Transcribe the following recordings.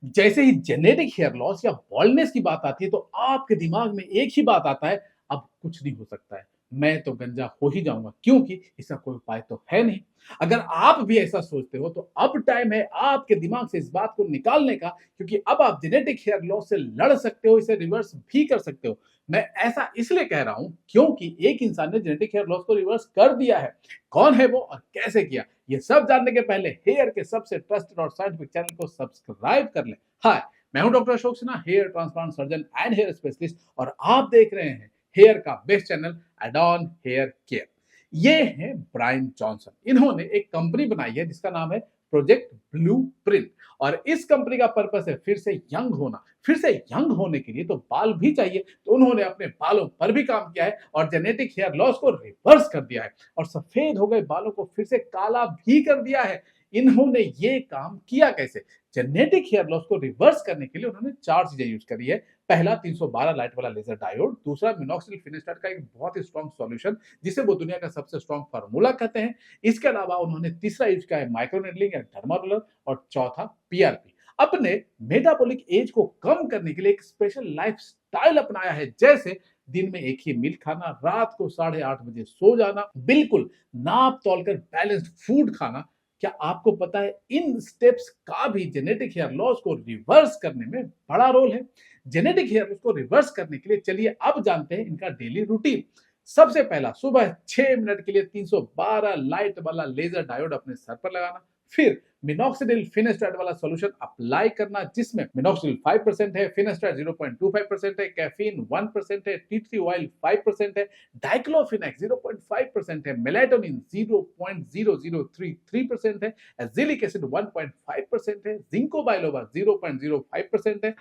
जैसे ही genetic hair loss या baldness की बात आती है तो आपके दिमाग में एक ही बात आता है, अब कुछ नहीं हो सकता है, मैं तो गंजा हो ही जाऊंगा क्योंकि इसका कोई उपाय तो है नहीं। अगर आप भी ऐसा सोचते हो तो अब टाइम है आपके दिमाग से इस बात को निकालने का, क्योंकि अब आप जेनेटिक हेयर लॉस से लड़ सकते हो, इसे रिवर्स भी कर सकते हो। मैं ऐसा इसलिए कह रहा हूं क्योंकि एक इंसान ने जेनेटिक हेयर लॉस को रिवर्स कर दिया है। कौन है वो और कैसे किया, ये सब जानने के पहले हेयर के सबसे ट्रस्टेड और साइंटिफिक चैनल को सब्सक्राइब कर ले। हाय, मैं हूं doctor Ashok Sinha, hair transplant surgeon and hair specialist, और आप देख रहे हैं हेयर का best channel add on hair care. ये है ब्रायन जॉनसन। इन्होंने एक कंपनी बनाई है जिसका नाम है प्रोजेक्ट ब्लू प्रिंट, और इस कंपनी का पर्पस है फिर से यंग होना। फिर से यंग होने के लिए तो बाल भी चाहिए, तो उन्होंने अपने बालों पर भी काम किया है और जेनेटिक हेयर लॉस को रिवर्स कर दिया है और सफेद हो गए बालों को फिर से काला भी कर दिया है। इन्होंने ये काम किया कैसे? जेनेटिक हेयर लॉस को रिवर्स करने के लिए उन्होंने 4 चीजें यूज करी है। पहला 312 लाइट वाला लेजर डायोड, दूसरा मिनॉक्सिल फिनिस्टर का एक बहुत ही स्ट्रॉन्ग सॉल्यूशन जिसे वो दुनिया का सबसे स्ट्रॉन्ग फार्मूला कहते हैं। इसके अलावा उन्होंने तीसरा यूज किया है माइक्रोनेडलिंग या डर्मा रोलर, और चौथा पीआरपी। अपने मेटाबॉलिक एज को कम करने के लिए एक स्पेशल लाइफस्टाइल अपनाया है, जैसे दिन में एक ही मील खाना, रात को 8:30 बजे सो जाना, बिल्कुल नाप तोलकर बैलेंस्ड फूड खाना। क्या आपको पता है इन स्टेप्स का भी जेनेटिक हेयर लॉस को रिवर्स करने में बड़ा रोल है? जेनेटिक हेयर लॉस को रिवर्स करने के लिए चलिए अब जानते हैं इनका डेली रूटीन। सबसे पहला, सुबह 6 मिनट के लिए 312 लाइट वाला लेजर डायोड अपने सर पर लगाना, फिर मिनॉक्सिडिल फिनेस्ट्रेट वाला सॉल्यूशन अप्लाई करना जिसमें मिनॉक्सिडिल 5% है, फिनेस्ट्रेट 0.25% है, कैफीन 1% है, टी ट्री ऑयल 5% है, डाइक्लोफिनेक 0.5% है, मेलाटोनिन 0.0033% है, एजिलिक एसिड 1.5% है, जिंको बाइलोबा 0.05% है,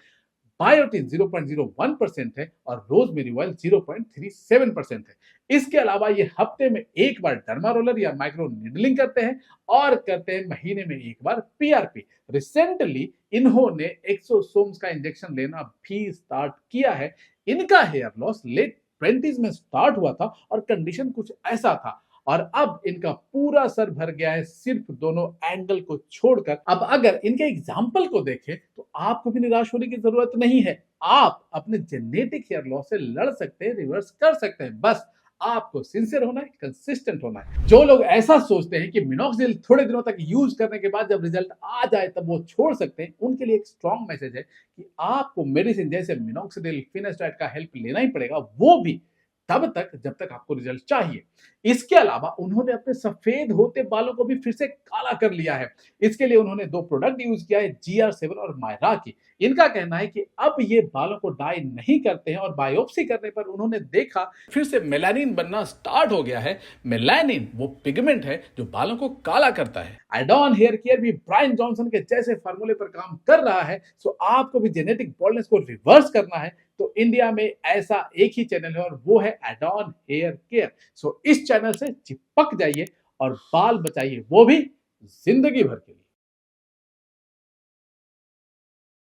बायोटिन 0.01% है, और रोजमेरी ऑयल 0.37% है। इसके अलावा ये हफ्ते में एक बार डर्मा रोलर या माइक्रो निडलिंग करते हैं और करते हैं महीने में एक बार पीआरपी। रिसेंटली इन्होंने एक्सोसोम्स का इंजेक्शन लेना भी स्टार्ट किया है। इनका हेयर लॉस लेट 20s में स्टार्ट हुआ था और कंडीशन कुछ ऐसा था, और अब इनका पूरा सर भर गया है सिर्फ दोनों एंगल को छोड़कर। अब अगर इनके एग्जाम्पल को देखें तो आपको भी निराश होने की जरूरत नहीं है। आप अपने जेनेटिक हेयर लॉस से लड़ सकते हैं, रिवर्स कर सकते हैं। बस आपको सिंसियर होना है, कंसिस्टेंट होना है। जो लोग ऐसा सोचते हैं कि मिनॉक्सिडिल थोड़े दिनों तक यूज करने के बाद जब रिजल्ट आ जाए तब वो छोड़ सकते हैं, उनके लिए एक स्ट्रॉन्ग मैसेज है कि आपको मेडिसिन जैसे मिनॉक्सिडिल फिनेस्ट्रेट का हेल्प लेना ही पड़ेगा, वो भी तब तक जब तक आपको रिजल्ट चाहिए। इसके अलावा उन्होंने अपने सफेद होते बालों को भी फिर से काला कर लिया है। इसके लिए उन्होंने 2 प्रोडक्ट यूज किया है, GR7 और मायरा की। इनका कहना है कि अब ये बालों को डाई नहीं करते हैं, और बायोप्सी करने पर उन्होंने देखा फिर से मेलानिन बनना स्टार्ट हो गया है। मेलानिन वो पिगमेंट है जो बालों को काला करता है। एडॉन हेयर केयर भी ब्रायन जॉनसन के जैसे फार्मूले पर काम कर रहा है। सो आपको भी जेनेटिक बॉल्डनेस को रिवर्स करना है तो इंडिया में ऐसा एक ही चैनल है, और वो है एडॉन हेयर केयर। सो इस चैनल से चिपक जाइए और बाल बचाइए, वो भी जिंदगी भर के लिए।